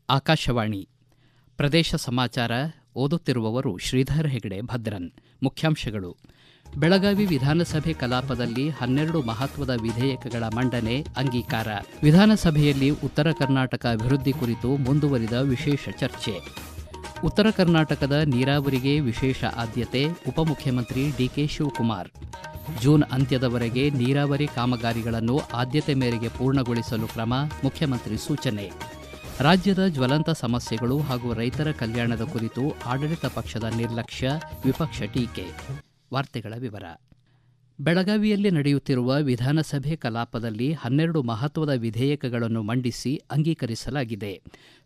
ಆಕಾಶವಾಣಿ ಪ್ರದೇಶ ಸಮಾಚಾರ ಓದುತ್ತಿರುವವರು ಶ್ರೀಧರ್ ಹೆಗಡೆ ಭದ್ರನ್. ಮುಖ್ಯಾಂಶಗಳು: ಬೆಳಗಾವಿ ವಿಧಾನಸಭೆ ಕಲಾಪದಲ್ಲಿ 12 ಮಹತ್ವದ ವಿಧೇಯಕಗಳ ಮಂಡನೆ, ಅಂಗೀಕಾರ. ವಿಧಾನಸಭೆಯಲ್ಲಿ ಉತ್ತರ ಕರ್ನಾಟಕ ಅಭಿವೃದ್ಧಿ ಕುರಿತು ಮುಂದುವರಿದ ವಿಶೇಷ ಚರ್ಚೆ. ಉತ್ತರ ಕರ್ನಾಟಕದ ನೀರಾವರಿಗೆ ವಿಶೇಷ ಆದ್ಯತೆ, ಉಪಮುಖ್ಯಮಂತ್ರಿ ಡಿಕೆ ಶಿವಕುಮಾರ್. ಜೂನ್ ಅಂತ್ಯದವರೆಗೆ ನೀರಾವರಿ ಕಾಮಗಾರಿಗಳನ್ನು ಆದ್ಯತೆ ಮೇರೆಗೆ ಪೂರ್ಣಗೊಳಿಸಲು ಕ್ರಮ, ಮುಖ್ಯಮಂತ್ರಿ ಸೂಚನೆ. ರಾಜ್ಯದ ಜ್ವಲಂತ ಸಮಸ್ಯೆಗಳು ಹಾಗೂ ರೈತರ ಕಲ್ಯಾಣದ ಕುರಿತು ಆಡಳಿತ ಪಕ್ಷದ ನಿರ್ಲಕ್ಷ್ಯ, ವಿಪಕ್ಷ ಟೀಕೆ. ವಾರ್ತೆಗಳ ವಿವರ. ಬೆಳಗಾವಿಯಲ್ಲಿ ನಡೆಯುತ್ತಿರುವ ವಿಧಾನಸಭೆ ಕಲಾಪದಲ್ಲಿ 12 ಮಹತ್ವದ ವಿಧೇಯಕಗಳನ್ನು ಮಂಡಿಸಿ ಅಂಗೀಕರಿಸಲಾಗಿದೆ.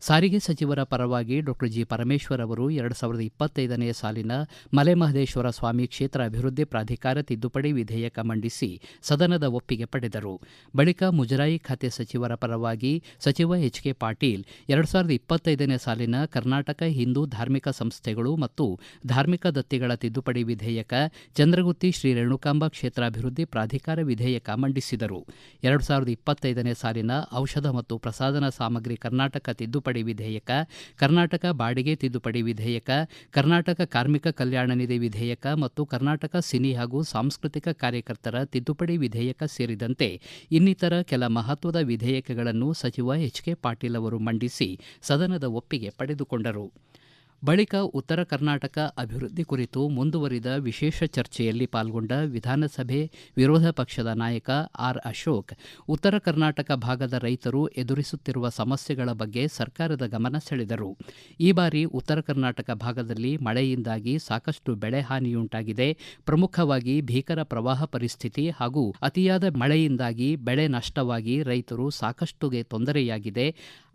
ಸಾರಿಗೆ ಸಚಿವರ ಪರವಾಗಿ ಡಾ ಜಿ. ಪರಮೇಶ್ವರ್ ಅವರು 2025ನೇ ಸಾಲಿನ ಮಲೆಮಹದೇಶ್ವರ ಸ್ವಾಮಿ ಕ್ಷೇತ್ರ ಅಭಿವೃದ್ಧಿ ಪ್ರಾಧಿಕಾರ ತಿದ್ದುಪಡಿ ವಿಧೇಯಕ ಮಂಡಿಸಿ ಸದನದ ಒಪ್ಪಿಗೆ ಪಡೆದರು. ಬಳಿಕ ಮುಜರಾಯಿ ಖಾತೆ ಸಚಿವರ ಪರವಾಗಿ ಸಚಿವ ಎಚ್ ಕೆ ಪಾಟೀಲ್ 2025ನೇ ಸಾಲಿನ ಕರ್ನಾಟಕ ಹಿಂದೂ ಧಾರ್ಮಿಕ ಸಂಸ್ಥೆಗಳು ಮತ್ತು ಧಾರ್ಮಿಕ ದತ್ತಿಗಳ ತಿದ್ದುಪಡಿ ವಿಧೇಯಕ, ಚಂದ್ರಗುತ್ತಿ ಶ್ರೀ ರೇಣುಕಾಂಬ ಕ್ಷೇತ್ರಾಭಿವೃದ್ಧಿ ಪ್ರಾಧಿಕಾರ ವಿಧೇಯಕ ಮಂಡಿಸಿದರು. 2025ನೇ ಸಾಲಿನ ಔಷಧ ಮತ್ತು ಪ್ರಸಾದನ ಸಾಮಗ್ರಿ ಕರ್ನಾಟಕ ತಿದ್ದುಪಡಿ ವಿಧೇಯಕ, ಕರ್ನಾಟಕ ಬಾಡಿಗೆ ತಿದ್ದುಪಡಿ ವಿಧೇಯಕ, ಕರ್ನಾಟಕ ಕಾರ್ಮಿಕ ಕಲ್ಯಾಣ ನಿಧಿ ವಿಧೇಯಕ ಮತ್ತು ಕರ್ನಾಟಕ ಸಿನಿ ಹಾಗೂ ಸಾಂಸ್ಕೃತಿಕ ಕಾರ್ಯಕರ್ತರ ತಿದ್ದುಪಡಿ ವಿಧೇಯಕ ಸೇರಿದಂತೆ ಇನ್ನಿತರ ಕೆಲ ಮಹತ್ವದ ವಿಧೇಯಕಗಳನ್ನು ಸಚಿವ ಎಚ್ ಕೆ ಪಾಟೀಲ್ ಅವರು ಮಂಡಿಸಿ ಸದನದ ಒಪ್ಪಿಗೆ ಪಡೆದುಕೊಂಡರು. ಬಳಿಕ ಉತ್ತರ ಕರ್ನಾಟಕ ಅಭಿವೃದ್ಧಿ ಕುರಿತು ಮುಂದುವರಿದ ವಿಶೇಷ ಚರ್ಚೆಯಲ್ಲಿ ಪಾಲ್ಗೊಂಡ ವಿಧಾನಸಭೆ ವಿರೋಧ ಪಕ್ಷದ ನಾಯಕ ಆರ್ ಅಶೋಕ್, ಉತ್ತರ ಕರ್ನಾಟಕ ಭಾಗದ ರೈತರು ಎದುರಿಸುತ್ತಿರುವ ಸಮಸ್ಯೆಗಳ ಬಗ್ಗೆ ಸರ್ಕಾರದ ಗಮನ ಸೆಳೆದರು. ಈ ಬಾರಿ ಉತ್ತರ ಕರ್ನಾಟಕ ಭಾಗದಲ್ಲಿ ಮಳೆಯಿಂದಾಗಿ ಸಾಕಷ್ಟು ಬೆಳೆ ಹಾನಿಯುಂಟಾಗಿದೆ. ಪ್ರಮುಖವಾಗಿ ಭೀಕರ ಪ್ರವಾಹ ಪರಿಸ್ಥಿತಿ ಹಾಗೂ ಅತಿಯಾದ ಮಳೆಯಿಂದಾಗಿ ಬೆಳೆ ನಷ್ಟವಾಗಿ ರೈತರು ಸಾಕಷ್ಟುಗೆ ತೊಂದರೆಯಾಗಿದೆ.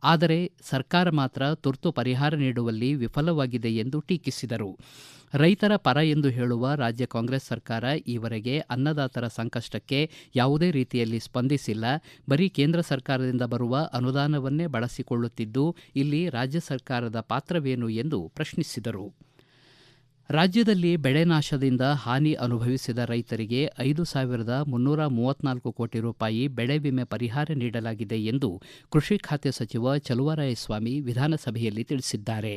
ಆದರೆ ಸರ್ಕಾರ ಮಾತ್ರ ತುರ್ತು ಪರಿಹಾರ ನೀಡುವಲ್ಲಿ ವಿಫಲವಾಗಿದೆ ಎಂದು ಟೀಕಿಸಿದರು. ರೈತರ ಪರ ಎಂದು ಹೇಳುವ ರಾಜ್ಯ ಕಾಂಗ್ರೆಸ್ ಸರ್ಕಾರ ಈವರೆಗೆ ಅನ್ನದಾತರ ಸಂಕಷ್ಟಕ್ಕೆ ಯಾವುದೇ ರೀತಿಯಲ್ಲಿ ಸ್ಪಂದಿಸಿಲ್ಲ. ಬರೀ ಕೇಂದ್ರ ಸರ್ಕಾರದಿಂದ ಬರುವ ಅನುದಾನವನ್ನೇ ಬಳಸಿಕೊಳ್ಳುತ್ತಿದ್ದು, ಇಲ್ಲಿ ರಾಜ್ಯ ಸರ್ಕಾರದ ಪಾತ್ರವೇನು ಎಂದು ಪ್ರಶ್ನಿಸಿದರು. ರಾಜ್ಯದಲ್ಲಿ ಬೆಳೆ ನಾಶದಿಂದ ಹಾನಿ ಅನುಭವಿಸಿದ ರೈತರಿಗೆ 5,334 ಕೋಟಿ ರೂಪಾಯಿ ಬೆಳೆ ವಿಮೆ ಪರಿಹಾರ ನೀಡಲಾಗಿದೆ ಎಂದು ಕೃಷಿ ಖಾತೆ ಸಚಿವ ಚಲುವರಾಯಸ್ವಾಮಿ ವಿಧಾನಸಭೆಯಲ್ಲಿ ತಿಳಿಸಿದ್ದಾರೆ.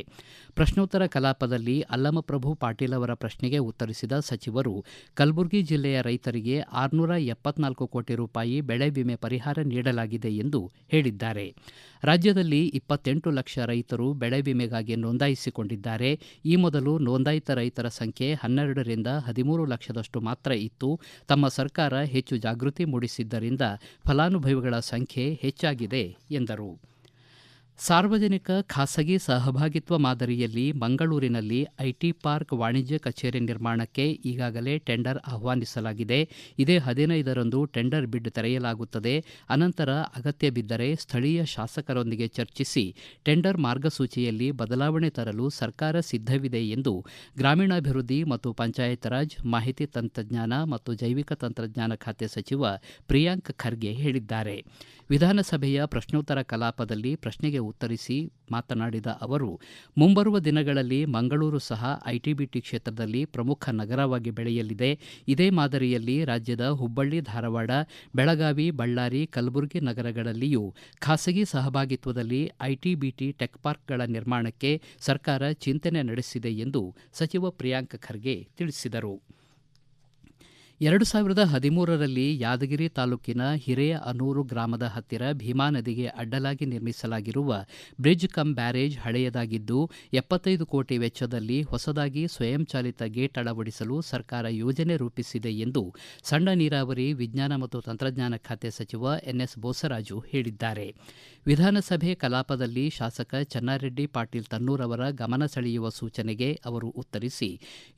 ಪ್ರಶ್ನೋತ್ತರ ಕಲಾಪದಲ್ಲಿ ಅಲ್ಲಮಪ್ರಭು ಪಾಟೀಲ್ ಅವರ ಪ್ರಶ್ನೆಗೆ ಉತ್ತರಿಸಿದ ಸಚಿವರು, ಕಲಬುರಗಿ ಜಿಲ್ಲೆಯ ರೈತರಿಗೆ 674 ಕೋಟಿ ರೂಪಾಯಿ ಬೆಳೆ ವಿಮೆ ಪರಿಹಾರ ನೀಡಲಾಗಿದೆ ಎಂದು ಹೇಳಿದ್ದಾರೆ. ರಾಜ್ಯದಲ್ಲಿ 28 ಲಕ್ಷ ರೈತರು ಬೆಳೆ ವಿಮೆಗಾಗಿ ನೋಂದಾಯಿಸಿಕೊಂಡಿದ್ದಾರೆ. ಈ ಮೊದಲು ನೋಂದಾಯಿತ ರೈತರ ಸಂಖ್ಯೆ 12ರಿಂದ 13 ಲಕ್ಷದಷ್ಟು ಮಾತ್ರ ಇತ್ತು. ತಮ್ಮ ಸರ್ಕಾರ ಹೆಚ್ಚು ಜಾಗೃತಿ ಮೂಡಿಸಿದ್ದರಿಂದ ಫಲಾನುಭವಿಗಳ ಸಂಖ್ಯೆ ಹೆಚ್ಚಾಗಿದೆ ಎಂದರು. ಸಾರ್ವಜನಿಕ ಖಾಸಗಿ ಸಹಭಾಗಿತ್ವ ಮಾದರಿಯಲ್ಲಿ ಮಂಗಳೂರಿನಲ್ಲಿ ಐಟಿ ಪಾರ್ಕ್ ವಾಣಿಜ್ಯ ಕಚೇರಿ ನಿರ್ಮಾಣಕ್ಕೆ ಈಗಾಗಲೇ ಟೆಂಡರ್ ಆಹ್ವಾನಿಸಲಾಗಿದೆ. ಇದೇ 15ರಂದು ಟೆಂಡರ್ ಬಿಡ್ ತೆರೆಯಲಾಗುತ್ತದೆ. ಅನಂತರ ಅಗತ್ಯ ಬಿದ್ದರೆ ಸ್ಥಳೀಯ ಶಾಸಕರೊಂದಿಗೆ ಚರ್ಚಿಸಿ ಟೆಂಡರ್ ಮಾರ್ಗಸೂಚಿಯಲ್ಲಿ ಬದಲಾವಣೆ ತರಲು ಸರ್ಕಾರ ಸಿದ್ಧವಿದೆ ಎಂದು ಗ್ರಾಮೀಣಾಭಿವೃದ್ಧಿ ಮತ್ತು ಪಂಚಾಯತ್ ರಾಜ್, ಮಾಹಿತಿ ತಂತ್ರಜ್ಞಾನ ಮತ್ತು ಜೈವಿಕ ತಂತ್ರಜ್ಞಾನ ಖಾತೆ ಸಚಿವ ಪ್ರಿಯಾಂಕ್ ಖರ್ಗೆ ಹೇಳಿದ್ದಾರೆ. ವಿಧಾನಸಭೆಯ ಪ್ರಶ್ನೋತ್ತರ ಕಲಾಪದಲ್ಲಿ ಪ್ರಶ್ನೆಗೆ ಉತ್ತರಿಸಿ ಮಾತನಾಡಿದ ಅವರು, ಮುಂಬರುವ ದಿನಗಳಲ್ಲಿ ಮಂಗಳೂರು ಸಹ ಐಟಿ-ಬಿಟಿ ಕ್ಷೇತ್ರದಲ್ಲಿ ಪ್ರಮುಖ ನಗರವಾಗಿ ಬೆಳೆಯಲಿದೆ. ಇದೇ ಮಾದರಿಯಲ್ಲಿ ರಾಜ್ಯದ ಹುಬ್ಬಳ್ಳಿ, ಧಾರವಾಡ, ಬೆಳಗಾವಿ, ಬಳ್ಳಾರಿ, ಕಲಬುರಗಿ ನಗರಗಳಲ್ಲಿಯೂ ಖಾಸಗಿ ಸಹಭಾಗಿತ್ವದಲ್ಲಿ ಐಟಿ-ಬಿಟಿ ಟೆಕ್ ಪಾರ್ಕ್ಗಳ ನಿರ್ಮಾಣಕ್ಕೆ ಸರ್ಕಾರ ಚಿಂತನೆ ನಡೆಸಿದೆ ಎಂದು ಸಚಿವ ಪ್ರಿಯಾಂಕ್ ಖರ್ಗೆ ತಿಳಿಸಿದರು. 2013ರಲ್ಲಿ ಯಾದಗಿರಿ ತಾಲೂಕಿನ ಹಿರೇಅನೂರು ಗ್ರಾಮದ ಹತ್ತಿರ ಭೀಮಾ ನದಿಗೆ ಅಡ್ಡಲಾಗಿ ನಿರ್ಮಿಸಲಾಗಿರುವ ಬ್ರಿಡ್ಜ್ ಕಮ್ ಬ್ಯಾರೇಜ್ ಹಳೆಯದಾಗಿದ್ದು 75 ಕೋಟಿ ವೆಚ್ಚದಲ್ಲಿ ಹೊಸದಾಗಿ ಸ್ವಯಂಚಾಲಿತ ಗೇಟ್ ಅಳವಡಿಸಲು ಸರ್ಕಾರ ಯೋಜನೆ ರೂಪಿಸಿದೆ ಎಂದು ಸಣ್ಣ ನೀರಾವರಿ, ವಿಜ್ಞಾನ ಮತ್ತು ತಂತ್ರಜ್ಞಾನ ಖಾತೆ ಸಚಿವ ಎನ್ಎಸ್ ಬೋಸರಾಜು ಹೇಳಿದ್ದಾರೆ. ವಿಧಾನಸಭೆ ಕಲಾಪದಲ್ಲಿ ಶಾಸಕ ಚನ್ನಾರೆಡ್ಡಿ ಪಾಟೀಲ್ ತನ್ನೂರ್ ಅವರ ಗಮನ ಸೆಳೆಯುವ ಸೂಚನೆಗೆ ಅವರು ಉತ್ತರಿಸಿ,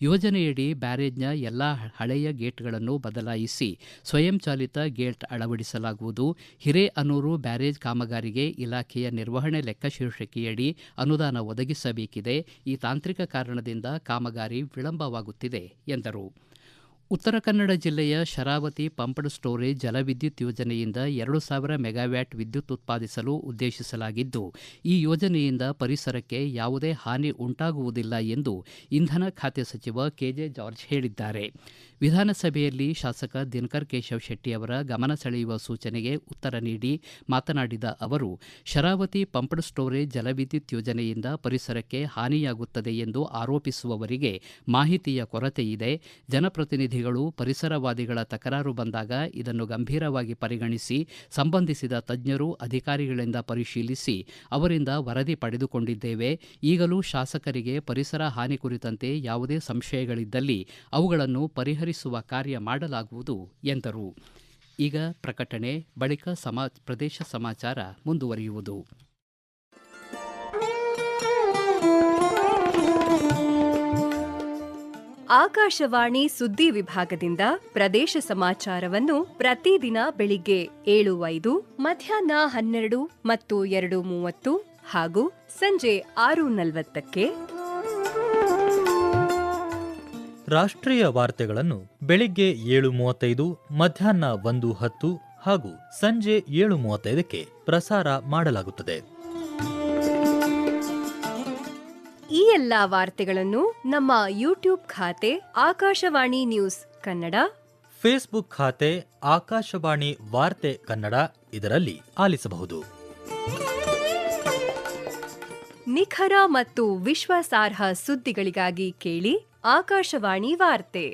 ಯೋಜನೆಯಡಿ ಬ್ಯಾರೇಜ್ನ ಎಲ್ಲಾ ಹಳೆಯ ಗೇಟ್ಗಳನ್ನು ಬದಲಾಯಿಸಿ ಸ್ವಯಂಚಾಲಿತ ಗೇಟ್ ಅಳವಡಿಸಲಾಗುವುದು. ಹಿರೇಅನೂರು ಬ್ಯಾರೇಜ್ ಕಾಮಗಾರಿಗೆ ಇಲಾಖೆಯ ನಿರ್ವಹಣೆ ಲೆಕ್ಕ ಶೀರ್ಷಿಕೆಯಡಿ ಅನುದಾನ ಒದಗಿಸಬೇಕಿದೆ. ಈ ತಾಂತ್ರಿಕ ಕಾರಣದಿಂದ ಕಾಮಗಾರಿ ವಿಳಂಬವಾಗುತ್ತಿದೆ ಎಂದರು. ಉತ್ತರ ಕನ್ನಡ ಜಿಲ್ಲೆಯ ಶರಾವತಿ ಪಂಪ್ಡ್ ಸ್ಟೋರೇಜ್ ಜಲವಿದ್ಯುತ್ ಯೋಜನೆಯಿಂದ 2,000 ಮೆಗಾವ್ಯಾಟ್ ವಿದ್ಯುತ್ ಉತ್ಪಾದಿಸಲು ಉದ್ದೇಶಿಸಲಾಗಿದ್ದು, ಈ ಯೋಜನೆಯಿಂದ ಪರಿಸರಕ್ಕೆ ಯಾವುದೇ ಹಾನಿ ಉಂಟಾಗುವುದಿಲ್ಲ ಎಂದು ಇಂಧನ ಖಾತೆ ಸಚಿವ ಕೆಜೆ ಜಾರ್ಜ್ ಹೇಳಿದ್ದಾರೆ. ವಿಧಾನಸಭೆಯಲ್ಲಿ ಶಾಸಕ ದಿನಕರ್ ಕೇಶವ್ ಶೆಟ್ಟಿ ಅವರ ಗಮನ ಸೆಳೆಯುವ ಸೂಚನೆಗೆ ಉತ್ತರ ನೀಡಿ ಮಾತನಾಡಿದ ಅವರು, ಶರಾವತಿ ಪಂಪ್ಡ್ ಸ್ಟೋರೇಜ್ ಜಲವಿದ್ಯುತ್ ಯೋಜನೆಯಿಂದ ಪರಿಸರಕ್ಕೆ ಹಾನಿಯಾಗುತ್ತದೆ ಎಂದು ಆರೋಪಿಸುವವರಿಗೆ ಮಾಹಿತಿಯ ಕೊರತೆಯಿದೆ. ಜನಪ್ರತಿನಿಧಿಗಳು ಪರಿಸರವಾದಿಗಳ ತಕರಾರು ಬಂದಾಗ ಇದನ್ನು ಗಂಭೀರವಾಗಿ ಪರಿಗಣಿಸಿ ಸಂಬಂಧಿಸಿದ ತಜ್ಞರು ಅಧಿಕಾರಿಗಳಿಂದ ಪರಿಶೀಲಿಸಿ ಅವರಿಂದ ವರದಿ ಪಡೆದುಕೊಂಡಿದ್ದೇವೆ. ಈಗಲೂ ಶಾಸಕರಿಗೆ ಪರಿಸರ ಹಾನಿ ಕುರಿತಂತೆ ಯಾವುದೇ ಸಂಶಯಗಳಿದ್ದಲ್ಲಿ ಅವುಗಳನ್ನು ಪರಿಹರಿಸುವ ಕಾರ್ಯ ಮಾಡಲಾಗುವುದು ಎಂದರು. ಈಗ ಪ್ರಕಟಣೆ, ಬಳಿಕ ಪ್ರದೇಶ ಸಮಾಚಾರ ಮುಂದುವರಿಯುವುದು. ಆಕಾಶವಾಣಿ ಸುದ್ದಿ ವಿಭಾಗದಿಂದ ಪ್ರದೇಶ ಸಮಾಚಾರವನ್ನು ಪ್ರತಿದಿನ ಬೆಳಿಗ್ಗೆ 7:05, ಮಧ್ಯಾಹ್ನ 12 ಮತ್ತು 2:30 ಹಾಗೂ ಸಂಜೆ 6:40ಕ್ಕೆ, ರಾಷ್ಟ್ರೀಯ ವಾರ್ತೆಗಳನ್ನು ಬೆಳಿಗ್ಗೆ 7:35, ಮಧ್ಯಾಹ್ನ 1:10 ಹಾಗೂ ಸಂಜೆ 7:35ಕ್ಕೆ ಪ್ರಸಾರ ಮಾಡಲಾಗುತ್ತದೆ. ಈ ಎಲ್ಲಾ ವಾರ್ತೆಗಳನ್ನು ನಮ್ಮ ಯೂಟ್ಯೂಬ್ ಖಾತೆ ಆಕಾಶವಾಣಿ ನ್ಯೂಸ್ ಕನ್ನಡ, ಫೇಸ್ಬುಕ್ ಖಾತೆ ಆಕಾಶವಾಣಿ ವಾರ್ತೆ ಕನ್ನಡ ಇದರಲ್ಲಿ ಆಲಿಸಬಹುದು. ನಿಖರ ಮತ್ತು ವಿಶ್ವಾಸಾರ್ಹ ಸುದ್ದಿಗಳಿಗಾಗಿ ಕೇಳಿ ಆಕಾಶವಾಣಿ ವಾರ್ತೆ.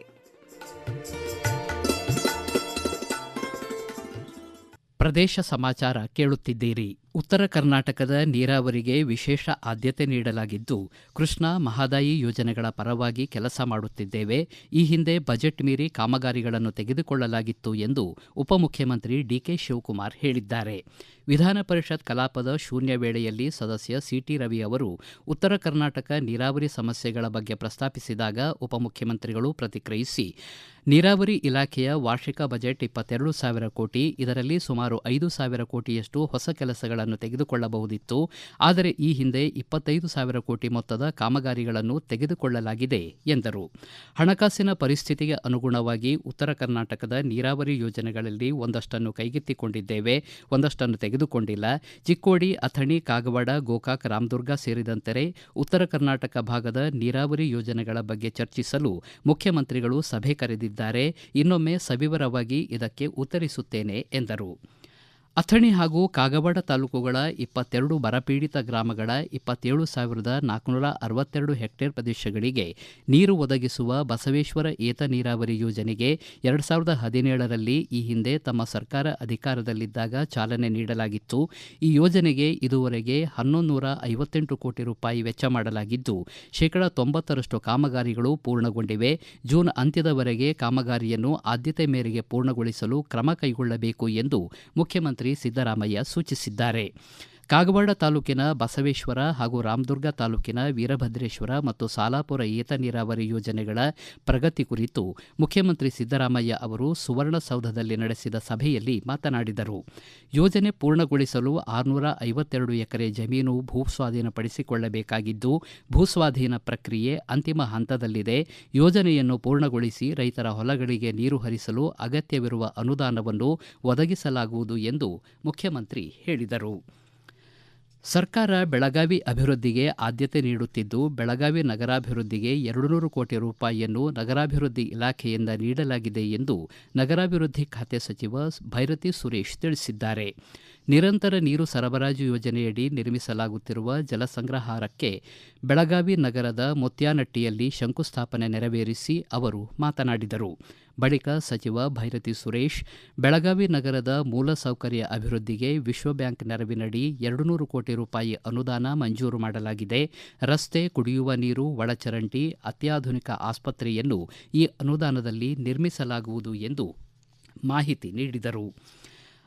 ಪ್ರದೇಶ ಸಮಾಚಾರ ಕೇಳುತ್ತಿದ್ದೀರಿ. ಉತ್ತರ ಕರ್ನಾಟಕದ ನೀರಾವರಿಗೆ ವಿಶೇಷ ಆದ್ಯತೆ ನೀಡಲಾಗಿದ್ದು, ಕೃಷ್ಣಾ ಮಹದಾಯಿ ಯೋಜನೆಗಳ ಪರವಾಗಿ ಕೆಲಸ ಮಾಡುತ್ತಿದ್ದೇವೆ. ಈ ಹಿಂದೆ ಬಜೆಟ್ ಮೀರಿ ಕಾಮಗಾರಿಗಳನ್ನು ತೆಗೆದುಕೊಳ್ಳಲಾಗಿತ್ತು ಎಂದು ಉಪಮುಖ್ಯಮಂತ್ರಿ ಡಿಕೆ ಶಿವಕುಮಾರ್ ಹೇಳಿದ್ದಾರೆ. ವಿಧಾನ ಪರಿಷತ್ ಕಲಾಪದ ಶೂನ್ಯ ವೇಳೆಯಲ್ಲಿ ಸದಸ್ಯ ಸಿಟಿ ರವಿ ಅವರು ಉತ್ತರ ಕರ್ನಾಟಕ ನೀರಾವರಿ ಸಮಸ್ಯೆಗಳ ಬಗ್ಗೆ ಪ್ರಸ್ತಾಪಿಸಿದಾಗ ಉಪಮುಖ್ಯಮಂತ್ರಿಗಳು ಪ್ರತಿಕ್ರಿಯಿಸಿ, ನೀರಾವರಿ ಇಲಾಖೆಯ ವಾರ್ಷಿಕ ಬಜೆಟ್ 22,000 ಕೋಟಿ, ಇದರಲ್ಲಿ ಸುಮಾರು 5,000 ಕೋಟಿಯಷ್ಟು ಹೊಸ ಕೆಲಸಗಳನ್ನು ತೆಗೆದುಕೊಳ್ಳಬಹುದಿತ್ತು. ಆದರೆ ಈ ಹಿಂದೆ 25,000 ಕೋಟಿ ಮೊತ್ತದ ಕಾಮಗಾರಿಗಳನ್ನು ತೆಗೆದುಕೊಳ್ಳಲಾಗಿದೆ ಎಂದರು. ಹಣಕಾಸಿನ ಪರಿಸ್ಥಿತಿಗೆ ಅನುಗುಣವಾಗಿ ಉತ್ತರ ಕರ್ನಾಟಕದ ನೀರಾವರಿ ಯೋಜನೆಗಳಲ್ಲಿ ಒಂದಷ್ಟನ್ನು ಕೈಗೆತ್ತಿಕೊಂಡಿದ್ದೇವೆ, ಒಂದಷ್ಟನ್ನು ತೆಗೆದುಕೊಂಡಿಲ್ಲ. ಚಿಕ್ಕೋಡಿ, ಅಥಣಿ, ಕಾಗವಾಡ, ಗೋಕಾಕ್, ರಾಮದುರ್ಗ ಸೇರಿದಂತೆ ಉತ್ತರ ಕರ್ನಾಟಕ ಭಾಗದ ನೀರಾವರಿ ಯೋಜನೆಗಳ ಬಗ್ಗೆ ಚರ್ಚಿಸಲು ಮುಖ್ಯಮಂತ್ರಿಗಳು ಸಭೆ ಕರೆದಿದ್ದಾರೆ. ಇನ್ನೊಮ್ಮೆ ಸವಿವರವಾಗಿ ಇದಕ್ಕೆ ಉತ್ತರಿಸುತ್ತೇನೆ ಎಂದರು. ಅಥಣಿ ಹಾಗೂ ಕಾಗವಾಡ ತಾಲೂಕುಗಳ 22 ಬರಪೀಡಿತ ಗ್ರಾಮಗಳ 27,462 ಹೆಕ್ಟೇರ್ ಪ್ರದೇಶಗಳಿಗೆ ನೀರು ಒದಗಿಸುವ ಬಸವೇಶ್ವರ ಏತ ನೀರಾವರಿ ಯೋಜನೆಗೆ 2017ರಲ್ಲಿ ಈ ಹಿಂದೆ ತಮ್ಮ ಸರ್ಕಾರ ಅಧಿಕಾರದಲ್ಲಿದ್ದಾಗ ಚಾಲನೆ ನೀಡಲಾಗಿತ್ತು. ಈ ಯೋಜನೆಗೆ ಇದುವರೆಗೆ 1,158 ಕೋಟಿ ರೂಪಾಯಿ ವೆಚ್ಚ ಮಾಡಲಾಗಿದ್ದು, 90% ಕಾಮಗಾರಿಗಳು ಪೂರ್ಣಗೊಂಡಿವೆ. ಜೂನ್ ಅಂತ್ಯದವರೆಗೆ ಕಾಮಗಾರಿಯನ್ನು ಆದ್ಯತೆ ಮೇರೆಗೆ ಪೂರ್ಣಗೊಳಿಸಲು ಕ್ರಮ ಕೈಗೊಳ್ಳಬೇಕು ಎಂದು ಮುಖ್ಯಮಂತ್ರಿ ಸಿದ್ದರಾಮಯ್ಯ ಸೂಚಿಸಿದ್ದಾರೆ. ಕಾಗವಾಡ ತಾಲೂಕಿನ ಬಸವೇಶ್ವರ ಹಾಗೂ ರಾಮದುರ್ಗ ತಾಲೂಕಿನ ವೀರಭದ್ರೇಶ್ವರ ಮತ್ತು ಸಾಲಾಪುರ ಏತ ನೀರಾವರಿ ಯೋಜನೆಗಳ ಪ್ರಗತಿ ಕುರಿತು ಮುಖ್ಯಮಂತ್ರಿ ಸಿದ್ದರಾಮಯ್ಯ ಅವರು ಸುವರ್ಣಸೌಧದಲ್ಲಿ ನಡೆಸಿದ ಸಭೆಯಲ್ಲಿ ಮಾತನಾಡಿದರು. ಯೋಜನೆ ಪೂರ್ಣಗೊಳಿಸಲು 652 ಎಕರೆ ಜಮೀನು ಭೂಸ್ವಾಧೀನಪಡಿಸಿಕೊಳ್ಳಬೇಕಾಗಿದ್ದು, ಭೂಸ್ವಾಧೀನ ಪ್ರಕ್ರಿಯೆ ಅಂತಿಮ ಹಂತದಲ್ಲಿದೆ. ಯೋಜನೆಯನ್ನು ಪೂರ್ಣಗೊಳಿಸಿ ರೈತರ ಹೊಲಗಳಿಗೆ ನೀರು ಹರಿಸಲು ಅಗತ್ಯವಿರುವ ಅನುದಾನವನ್ನು ಒದಗಿಸಲಾಗುವುದು ಎಂದು ಮುಖ್ಯಮಂತ್ರಿ ಹೇಳಿದರು. ಸರ್ಕಾರ ಬೆಳಗಾವಿ ಅಭಿವೃದ್ಧಿಗೆ ಆದ್ಯತೆ ನೀಡುತ್ತಿದ್ದು, ಬೆಳಗಾವಿ ನಗರಾಭಿವೃದ್ಧಿಗೆ 200 ಕೋಟಿ ರೂಪಾಯಿಯನ್ನು ನಗರಾಭಿವೃದ್ಧಿ ಇಲಾಖೆಯಿಂದ ನೀಡಲಾಗಿದೆ ಎಂದು ನಗರಾಭಿವೃದ್ಧಿ ಖಾತೆ ಸಚಿವ ಭೈರತಿ ಸುರೇಶ್ ತಿಳಿಸಿದ್ದಾರೆ. ನಿರಂತರ ನೀರು ಸರಬರಾಜು ಯೋಜನೆಯಡಿ ನಿರ್ಮಿಸಲಾಗುತ್ತಿರುವ ಜಲಸಂಗ್ರಹಾರಕ್ಕೆ ಬೆಳಗಾವಿ ನಗರದ ಮುತ್ಯಾನಟ್ಟಿಯಲ್ಲಿ ಶಂಕುಸ್ಥಾಪನೆ ನೆರವೇರಿಸಿ ಅವರು ಮಾತನಾಡಿದರು. ಬಳಿಕ ಸಚಿವ ಭೈರತಿ ಸುರೇಶ್ ಬೆಳಗಾವಿ ನಗರದ ಮೂಲಸೌಕರ್ಯ ಅಭಿವೃದ್ಧಿಗೆ ವಿಶ್ವ ಬ್ಯಾಂಕ್ ನೆರವಿನಡಿ 200 ಕೋಟಿ ರೂಪಾಯಿ ಅನುದಾನ ಮಂಜೂರು ಮಾಡಲಾಗಿದೆ. ರಸ್ತೆ, ಕುಡಿಯುವ ನೀರು, ಒಳಚರಂಡಿ, ಅತ್ಯಾಧುನಿಕ ಆಸ್ಪತ್ರೆಯನ್ನು ಈ ಅನುದಾನದಲ್ಲಿ ನಿರ್ಮಿಸಲಾಗುವುದು ಎಂದು ಮಾಹಿತಿ ನೀಡಿದರು.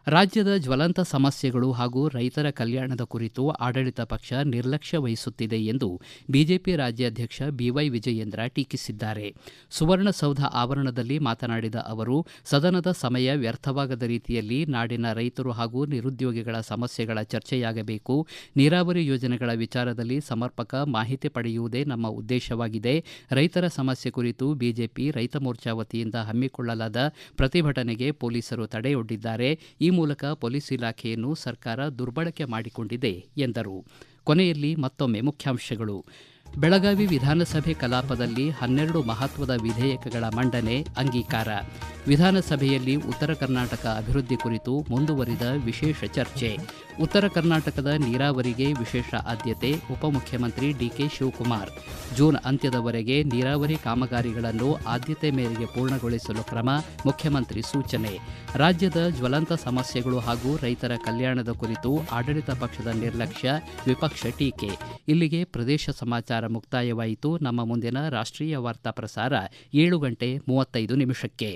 ರಾಜ್ಯದ ಜ್ವಲಂತ ಸಮಸ್ಯೆಗಳು ಹಾಗೂ ರೈತರ ಕಲ್ಯಾಣದ ಕುರಿತು ಆಡಳಿತ ಪಕ್ಷ ನಿರ್ಲಕ್ಷ್ಯ ವಹಿಸುತ್ತಿದೆ ಎಂದು ಬಿಜೆಪಿ ರಾಜ್ಯಾಧ್ಯಕ್ಷ ಬಿವೈ ವಿಜಯೇಂದ್ರ ಟೀಕಿಸಿದ್ದಾರೆ. ಸುವರ್ಣಸೌಧ ಆವರಣದಲ್ಲಿ ಮಾತನಾಡಿದ ಅವರು, ಸದನದ ಸಮಯ ವ್ಯರ್ಥವಾಗದ ರೀತಿಯಲ್ಲಿ ನಾಡಿನ ರೈತರು ಹಾಗೂ ನಿರುದ್ಯೋಗಿಗಳ ಸಮಸ್ಯೆಗಳ ಚರ್ಚೆಯಾಗಬೇಕು. ನೀರಾವರಿ ಯೋಜನೆಗಳ ವಿಚಾರದಲ್ಲಿ ಸಮರ್ಪಕ ಮಾಹಿತಿ ಪಡೆಯುವುದೇ ನಮ್ಮ ಉದ್ದೇಶವಾಗಿದೆ. ರೈತರ ಸಮಸ್ಯೆ ಕುರಿತು ಬಿಜೆಪಿ ರೈತ ಮೋರ್ಚಾ ವತಿಯಿಂದ ಹಮ್ಮಿಕೊಳ್ಳಲಾದ ಪ್ರತಿಭಟನೆಗೆ ಪೊಲೀಸರು ತಡೆಯೊಡ್ಡಿದ್ದಾರೆ. ಈ ಮೂಲಕ ಪೊಲೀಸ್ ಇಲಾಖೆಯನ್ನು ಸರ್ಕಾರ ದುರ್ಬಳಕೆ ಮಾಡಿಕೊಂಡಿದೆ ಎಂದರು. ಕೊನೆಯಲ್ಲಿ ಮತ್ತೊಮ್ಮೆ ಮುಖ್ಯಾಂಶಗಳು. ಬೆಳಗಾವಿ ವಿಧಾನಸಭೆ ಕಲಾಪದಲ್ಲಿ 12 ಮಹತ್ವದ ವಿಧೇಯಕಗಳ ಮಂಡನೆ ಅಂಗೀಕಾರ. ವಿಧಾನಸಭೆಯಲ್ಲಿ ಉತ್ತರ ಕರ್ನಾಟಕ ಅಭಿವೃದ್ಧಿ ಕುರಿತು ಮುಂದುವರಿದ ವಿಶೇಷ ಚರ್ಚೆ. ಉತ್ತರ ಕರ್ನಾಟಕದ ನೀರಾವರಿಗೆ ವಿಶೇಷ ಆದ್ಯತೆ, ಉಪಮುಖ್ಯಮಂತ್ರಿ ಡಿಕೆ ಶಿವಕುಮಾರ್. ಜೂನ್ ಅಂತ್ಯದವರೆಗೆ ನೀರಾವರಿ ಕಾಮಗಾರಿಗಳನ್ನು ಆದ್ಯತೆ ಮೇರೆಗೆ ಪೂರ್ಣಗೊಳಿಸಲು ಕ್ರಮ, ಮುಖ್ಯಮಂತ್ರಿ ಸೂಚನೆ. ರಾಜ್ಯದ ಜ್ವಲಂತ ಸಮಸ್ಯೆಗಳು ಹಾಗೂ ರೈತರ ಕಲ್ಯಾಣದ ಕುರಿತು ಆಡಳಿತ ಪಕ್ಷದ ನಿರ್ಲಕ್ಷ್ಯ, ವಿಪಕ್ಷ ಟೀಕೆ. ಇಲ್ಲಿಗೆ ಪ್ರದೇಶ ಸಮಾಚಾರ ಮುಕ್ತಾಯವಾಯಿತು. ನಮ್ಮ ಮುಂದಿನ ರಾಷ್ಟ್ರೀಯ ವಾರ್ತಾ ಪ್ರಸಾರ 7:35 ನಿಮಿಷಕ್ಕೆ.